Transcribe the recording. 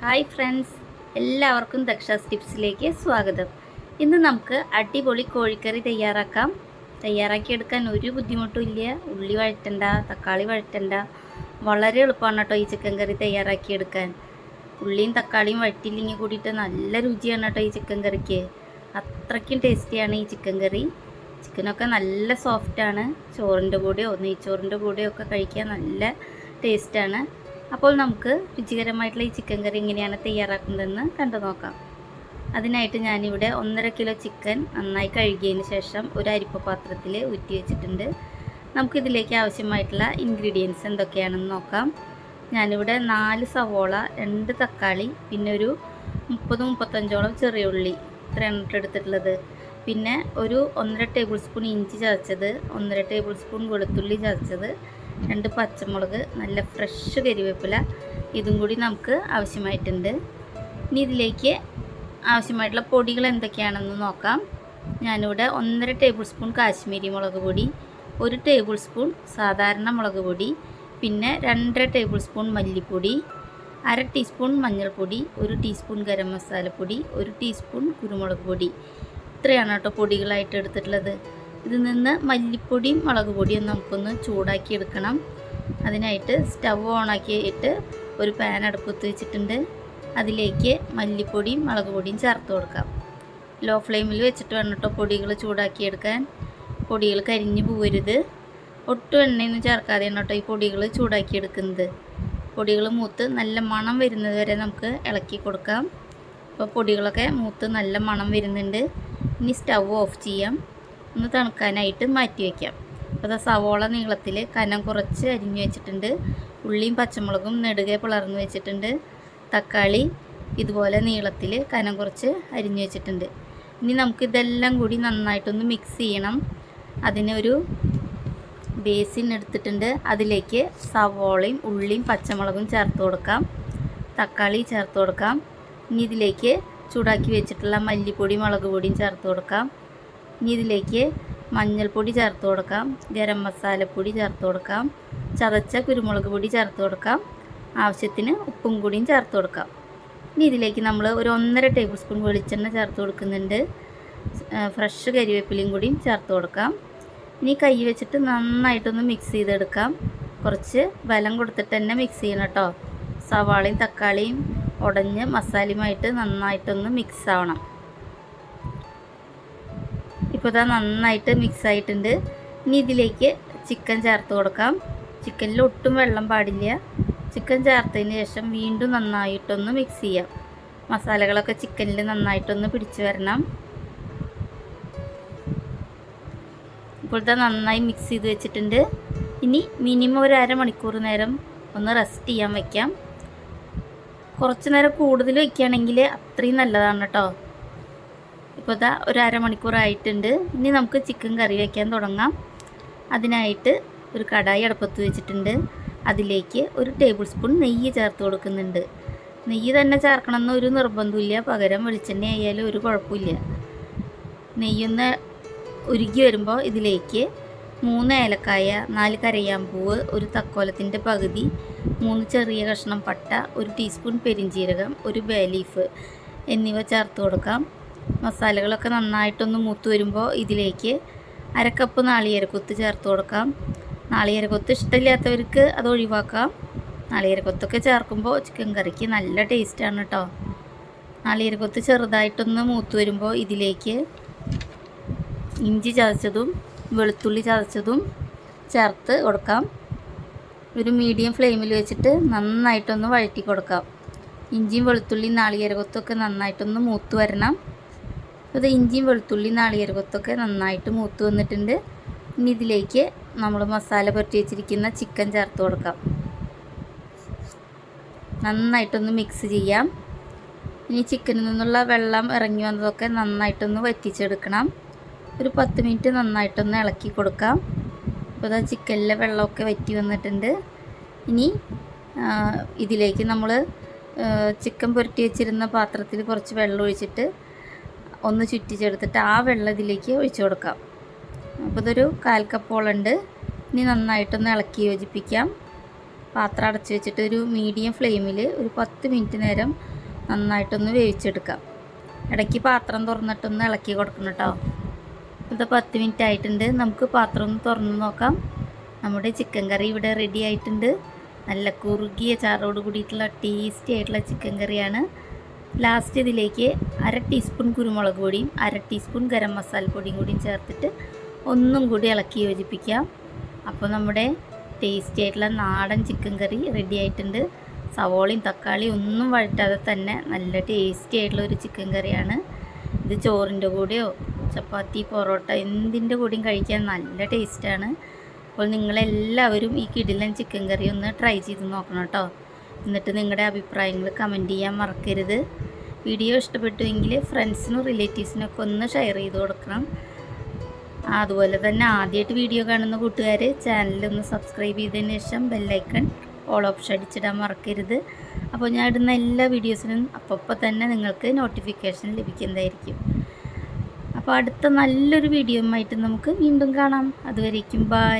Hi friends, എല്ലാവർക്കും ദക്ഷാസ് ടിപ്സിലേക്ക് സ്വാഗതം. ഇന്ന് നമുക്ക് അടിപൊളി കോഴിക്കറി തയ്യാറാക്കിയെടുക്കാൻ ഒരു ബുദ്ധിമുട്ടുമില്ല. ഉള്ളി വഴറ്റണ്ട, തക്കാളി വഴറ്റണ്ട, വളരെ എളുപ്പമാണ് കേട്ടോ ഈ ചിക്കൻ കറി തയ്യാറാക്കിയെടുക്കാൻ. ഉള്ളിയും തക്കാളിയും വഴറ്റില്ലെങ്കിൽ കൂടിയിട്ട് നല്ല രുചിയാണ് കേട്ടോ ഈ ചിക്കൻ കറിക്ക്. അത്രയ്ക്കും ടേസ്റ്റിയാണ് ഈ ചിക്കൻ കറി. ചിക്കനൊക്കെ നല്ല സോഫ്റ്റാണ്. ചോറിൻ്റെ കൂടെയോ നെയ്ച്ചോറിൻ്റെ കൂടെയോ ഒക്കെ കഴിക്കാൻ നല്ല ടേസ്റ്റാണ്. അപ്പോൾ നമുക്ക് രുചികരമായിട്ടുള്ള ഈ ചിക്കൻ കറി എങ്ങനെയാണ് തയ്യാറാക്കുന്നതെന്ന് കണ്ടു നോക്കാം. അതിനായിട്ട് ഞാനിവിടെ 1.5 കിലോ ചിക്കൻ നന്നായി കഴുകിയതിന് ശേഷം ഒരു അരിപ്പ പാത്രത്തിൽ ഊറ്റി വെച്ചിട്ടുണ്ട്. നമുക്കിതിലേക്ക് ആവശ്യമായിട്ടുള്ള ഇൻഗ്രീഡിയൻസ് എന്തൊക്കെയാണെന്ന് നോക്കാം. ഞാനിവിടെ 4 സവോള, 2 തക്കാളി, പിന്നെ ഒരു 30-35ഓളം ചെറിയ ഉള്ളി ഇത്രയാണ് എടുത്തിട്ടുള്ളത്. പിന്നെ ഒരു 1.5 ടേബിൾ സ്പൂൺ ഇഞ്ചി ചതച്ചത്, 1.5 ടേബിൾ സ്പൂൺ വെളുത്തുള്ളി ചതച്ചത്, 2 പച്ചമുളക്, നല്ല ഫ്രഷ് കരിവേപ്പില, ഇതും കൂടി നമുക്ക് ആവശ്യമായിട്ടുണ്ട്. ഇനി ഇതിലേക്ക് ആവശ്യമായിട്ടുള്ള പൊടികൾ എന്തൊക്കെയാണെന്ന് നോക്കാം. ഞാനിവിടെ 1.5 ടേബിൾ സ്പൂൺ കാശ്മീരി മുളക് പൊടി, 1 ടേബിൾ സ്പൂൺ സാധാരണ മുളക് പൊടി, പിന്നെ 2.5 ടേബിൾ സ്പൂൺ മല്ലിപ്പൊടി, 1/2 ടീസ്പൂൺ മഞ്ഞൾപ്പൊടി, 1 ടീസ്പൂൺ ഗരം മസാലപ്പൊടി, 1 ടീസ്പൂൺ കുരുമുളക് പൊടി. ഇത്രയാണ് കേട്ടോ പൊടികളായിട്ട് എടുത്തിട്ടുള്ളത്. ഇതിൽ നിന്ന് മല്ലിപ്പൊടിയും മുളക് പൊടിയും നമുക്കൊന്ന് ചൂടാക്കി എടുക്കണം. അതിനായിട്ട് സ്റ്റവ് ഓണാക്കിയിട്ട് ഒരു പാൻ അടുപ്പത്ത് വെച്ചിട്ടുണ്ട്. അതിലേക്ക് മല്ലിപ്പൊടിയും മുളക് പൊടിയും ചേർത്ത് കൊടുക്കാം. ലോ ഫ്ലെയിമിൽ വെച്ചിട്ട് വേണം കേട്ടോ പൊടികൾ ചൂടാക്കിയെടുക്കാൻ. പൊടികൾ കരിഞ്ഞു പോകരുത്. ഒട്ടും എണ്ണയൊന്നും ചേർക്കാതെയാണ് കേട്ടോ ഈ പൊടികൾ ചൂടാക്കിയെടുക്കുന്നത്. പൊടികൾ മൂത്ത് നല്ല മണം വരുന്നത് വരെ നമുക്ക് ഇളക്കി കൊടുക്കാം. അപ്പോൾ പൊടികളൊക്കെ മൂത്ത് നല്ല മണം വരുന്നുണ്ട്. ഇനി സ്റ്റവ് ഓഫ് ചെയ്യാം. ഒന്ന് തണുക്കാനായിട്ട് മാറ്റി വയ്ക്കാം. അപ്പോൾ സവോള നീളത്തിൽ കനം കുറച്ച് അരിഞ്ഞു വെച്ചിട്ടുണ്ട്. ഉള്ളിയും പച്ചമുളകും നെടുകെ പിളർന്ന് വെച്ചിട്ടുണ്ട്. തക്കാളി ഇതുപോലെ നീളത്തിൽ കനം കുറച്ച് അരിഞ്ഞു വെച്ചിട്ടുണ്ട്. ഇനി നമുക്കിതെല്ലാം കൂടി നന്നായിട്ടൊന്ന് മിക്സ് ചെയ്യണം. അതിനൊരു ബേസിൻ എടുത്തിട്ടുണ്ട്. അതിലേക്ക് സവോളയും ഉള്ളിയും പച്ചമുളകും ചേർത്ത് കൊടുക്കാം. തക്കാളി ചേർത്ത് കൊടുക്കാം. ഇനി ഇതിലേക്ക് ചൂടാക്കി വെച്ചിട്ടുള്ള മല്ലിപ്പൊടി മുളക് പൊടിയും ചേർത്ത് കൊടുക്കാം. ഇനി ഇതിലേക്ക് മഞ്ഞൾപ്പൊടി ചേർത്ത് കൊടുക്കാം. ഗരം മസാലപ്പൊടി ചേർത്ത് കൊടുക്കാം. ചതച്ച കുരുമുളക് പൊടി ചേർത്ത് കൊടുക്കാം. ആവശ്യത്തിന് ഉപ്പും കൂടിയും ചേർത്ത് കൊടുക്കാം. ഇനി ഇതിലേക്ക് നമ്മൾ ഒരു 1.5 ടേബിൾ സ്പൂൺ വെളിച്ചെണ്ണ ചേർത്ത് കൊടുക്കുന്നുണ്ട്. ഫ്രഷ് കരിവേപ്പിലയും കൂടിയും ചേർത്ത് കൊടുക്കാം. ഇനി കൈ വെച്ചിട്ട് നന്നായിട്ടൊന്ന് മിക്സ് ചെയ്തെടുക്കാം. കുറച്ച് ബലം കൊടുത്തിട്ട് തന്നെ മിക്സ് ചെയ്യണം കേട്ടോ. സവാളയും തക്കാളിയും ഉടഞ്ഞ് മസാലയുമായിട്ട് നന്നായിട്ടൊന്ന് മിക്സ് ആവണം. ഇപ്പോൾ ഇതാ നന്നായിട്ട് മിക്സ് ആയിട്ടുണ്ട്. ഇനി ഇതിലേക്ക് ചിക്കൻ ചേർത്ത് കൊടുക്കാം. ചിക്കനിൽ ഒട്ടും വെള്ളം പാടില്ല. ചിക്കൻ ചേർത്തതിന് ശേഷം വീണ്ടും നന്നായിട്ടൊന്ന് മിക്സ് ചെയ്യാം. മസാലകളൊക്കെ ചിക്കനിൽ നന്നായിട്ടൊന്ന് പിടിച്ചു വരണം. ഇപ്പോഴത്തെ നന്നായി മിക്സ് ചെയ്ത് വെച്ചിട്ടുണ്ട്. ഇനി മിനിമം ഒരു അരമണിക്കൂർ നേരം ഒന്ന് റെസ്റ്റ് ചെയ്യാൻ വയ്ക്കാം. കുറച്ച് നേരം കൂടുതൽ വയ്ക്കുകയാണെങ്കിൽ അത്രയും നല്ലതാണ് കേട്ടോ. ഇപ്പോൾ ഇതാ ഒരു അരമണിക്കൂറായിട്ടുണ്ട്. ഇനി നമുക്ക് ചിക്കൻ കറി വയ്ക്കാൻ തുടങ്ങാം. അതിനായിട്ട് ഒരു കടായി അടുപ്പത്ത് വെച്ചിട്ടുണ്ട്. അതിലേക്ക് 1 ടേബിൾ സ്പൂൺ നെയ്യ് ചേർത്ത് കൊടുക്കുന്നുണ്ട്. നെയ്യ് തന്നെ ചേർക്കണമെന്ന് ഒരു നിർബന്ധമില്ല. പകരം വെളിച്ചെണ്ണ ആയാലും ഒരു കുഴപ്പമില്ല. നെയ്യൊന്ന് ഉരുകി വരുമ്പോൾ ഇതിലേക്ക് 3 ഏലക്കായ, 4 കരയാമ്പൂവ്, 1 തക്കോലത്തിൻ്റെ പകുതി, 3 ചെറിയ കഷ്ണം പട്ട, 1 ടീസ്പൂൺ പെരിഞ്ജീരകം, 1 ബേ ലീഫ് എന്നിവ ചേർത്ത് കൊടുക്കാം. മസാലകളൊക്കെ നന്നായിട്ടൊന്ന് മൂത്ത് വരുമ്പോൾ ഇതിലേക്ക് 1/2 കപ്പ് നാളികേരക്കൊത്ത് ചേർത്ത് കൊടുക്കാം. നാളികേരക്കൊത്ത് ഇഷ്ടമില്ലാത്തവർക്ക് അത് ഒഴിവാക്കാം. നാളികേരക്കൊത്തൊക്കെ ചേർക്കുമ്പോൾ ചിക്കൻ കറിക്ക് നല്ല ടേസ്റ്റാണ് കേട്ടോ. നാളികേരക്കൊത്ത് ചെറുതായിട്ടൊന്ന് മൂത്ത് വരുമ്പോൾ ഇതിലേക്ക് ഇഞ്ചി ചതച്ചതും വെളുത്തുള്ളി ചതച്ചതും ചേർത്ത് കൊടുക്കാം. ഒരു മീഡിയം ഫ്ലെയിമിൽ വെച്ചിട്ട് നന്നായിട്ടൊന്ന് വഴറ്റി കൊടുക്കാം. ഇഞ്ചിയും വെളുത്തുള്ളിയും നാളികേരക്കൊത്തൊക്കെ നന്നായിട്ടൊന്ന് മൂത്ത് വരണം. അപ്പോൾ ഇഞ്ചിയും വെളുത്തുള്ളിയും നാളികേരക്കൊത്തൊക്കെ നന്നായിട്ട് മൂത്ത് വന്നിട്ടുണ്ട്. ഇനി ഇതിലേക്ക് നമ്മൾ മസാല പുരട്ടി വെച്ചിരിക്കുന്ന ചിക്കൻ ചേർത്ത് കൊടുക്കാം. നന്നായിട്ടൊന്ന് മിക്സ് ചെയ്യാം. ഇനി ചിക്കനിൽ നിന്നുള്ള വെള്ളം ഇറങ്ങി വന്നതൊക്കെ നന്നായിട്ടൊന്ന് വറ്റിച്ചെടുക്കണം. ഒരു 10 മിനിറ്റ് നന്നായിട്ടൊന്ന് ഇളക്കി കൊടുക്കാം. അപ്പോൾ ഇതാ ചിക്കനിലെ വെള്ളമൊക്കെ വറ്റി വന്നിട്ടുണ്ട്. ഇനി ഇതിലേക്ക് നമ്മൾ ചിക്കൻ പുരട്ടി വെച്ചിരുന്ന പാത്രത്തിൽ കുറച്ച് വെള്ളം ഒഴിച്ചിട്ട് ഒന്ന് ചുറ്റിച്ചെടുത്തിട്ട് ആ വെള്ളം ഇതിലേക്ക് ഒഴിച്ചു കൊടുക്കാം. അപ്പോൾ ഇതൊരു 1/4 കപ്പോളുണ്ട്. ഇനി നന്നായിട്ടൊന്ന് ഇളക്കി യോജിപ്പിക്കാം. പാത്രം അടച്ച് വെച്ചിട്ട് ഒരു മീഡിയം ഫ്ലെയിമിൽ ഒരു 10 മിനിറ്റ് നേരം നന്നായിട്ടൊന്ന് വേവിച്ചെടുക്കാം. ഇടയ്ക്ക് പാത്രം തുറന്നിട്ടൊന്ന് ഇളക്കി കൊടുക്കണം കേട്ടോ. ഇത് 10 മിനിറ്റ് ആയിട്ടുണ്ട്. നമുക്ക് പാത്രം ഒന്ന് തുറന്ന് നോക്കാം. നമ്മുടെ ചിക്കൻ കറി ഇവിടെ റെഡി ആയിട്ടുണ്ട്. നല്ല കുറുകിയ ചാറോട് കൂടിയിട്ടുള്ള ടേസ്റ്റി ആയിട്ടുള്ള ചിക്കൻ കറിയാണ്. ലാസ്റ്റ് ഇതിലേക്ക് 1/2 ടീസ്പൂൺ കുരുമുളക് പൊടിയും 1/2 ടീസ്പൂൺ ഗരം മസാല പൊടിയും കൂടിയും ചേർത്തിട്ട് ഒന്നും കൂടി ഇളക്കി യോജിപ്പിക്കാം. അപ്പോൾ നമ്മുടെ ടേസ്റ്റി ആയിട്ടുള്ള നാടൻ ചിക്കൻ കറി റെഡി ആയിട്ടുണ്ട്. സവോളയും തക്കാളിയും ഒന്നും വഴറ്റാതെ തന്നെ നല്ല ടേസ്റ്റി ആയിട്ടുള്ള ഒരു ചിക്കൻ കറിയാണ്. ഇത് ചോറിൻ്റെ കൂടെയോ ചപ്പാത്തി പൊറോട്ട എന്തിൻ്റെ കൂടെയും കഴിക്കാൻ നല്ല ടേസ്റ്റാണ്. അപ്പോൾ നിങ്ങളെല്ലാവരും ഈ കിടിലൻ ചിക്കൻ കറി ഒന്ന് ട്രൈ ചെയ്ത് നോക്കണം കേട്ടോ. എന്നിട്ട് നിങ്ങളുടെ അഭിപ്രായങ്ങൾ കമൻറ്റ് ചെയ്യാൻ മറക്കരുത്. വീഡിയോ ഇഷ്ടപ്പെട്ടുവെങ്കിൽ ഫ്രണ്ട്സിനും റിലേറ്റീവ്സിനൊക്കെ ഒന്ന് ഷെയർ ചെയ്ത് കൊടുക്കണം. അതുപോലെ തന്നെ ആദ്യമായിട്ട് വീഡിയോ കാണുന്ന കൂട്ടുകാർ ചാനലൊന്ന് സബ്സ്ക്രൈബ് ചെയ്തതിന് ശേഷം ബെല്ലൈക്കൺ ഓൾ ഓപ്ഷൻ അടിച്ചിടാൻ മറക്കരുത്. അപ്പോൾ ഞാൻ ഇടുന്ന എല്ലാ വീഡിയോസിനും അപ്പോൾ തന്നെ നിങ്ങൾക്ക് നോട്ടിഫിക്കേഷൻ ലഭിക്കുന്നതായിരിക്കും. അപ്പോൾ അടുത്ത നല്ലൊരു വീഡിയോയുമായിട്ട് നമുക്ക് വീണ്ടും കാണാം. അതുവരേക്കും ബൈ.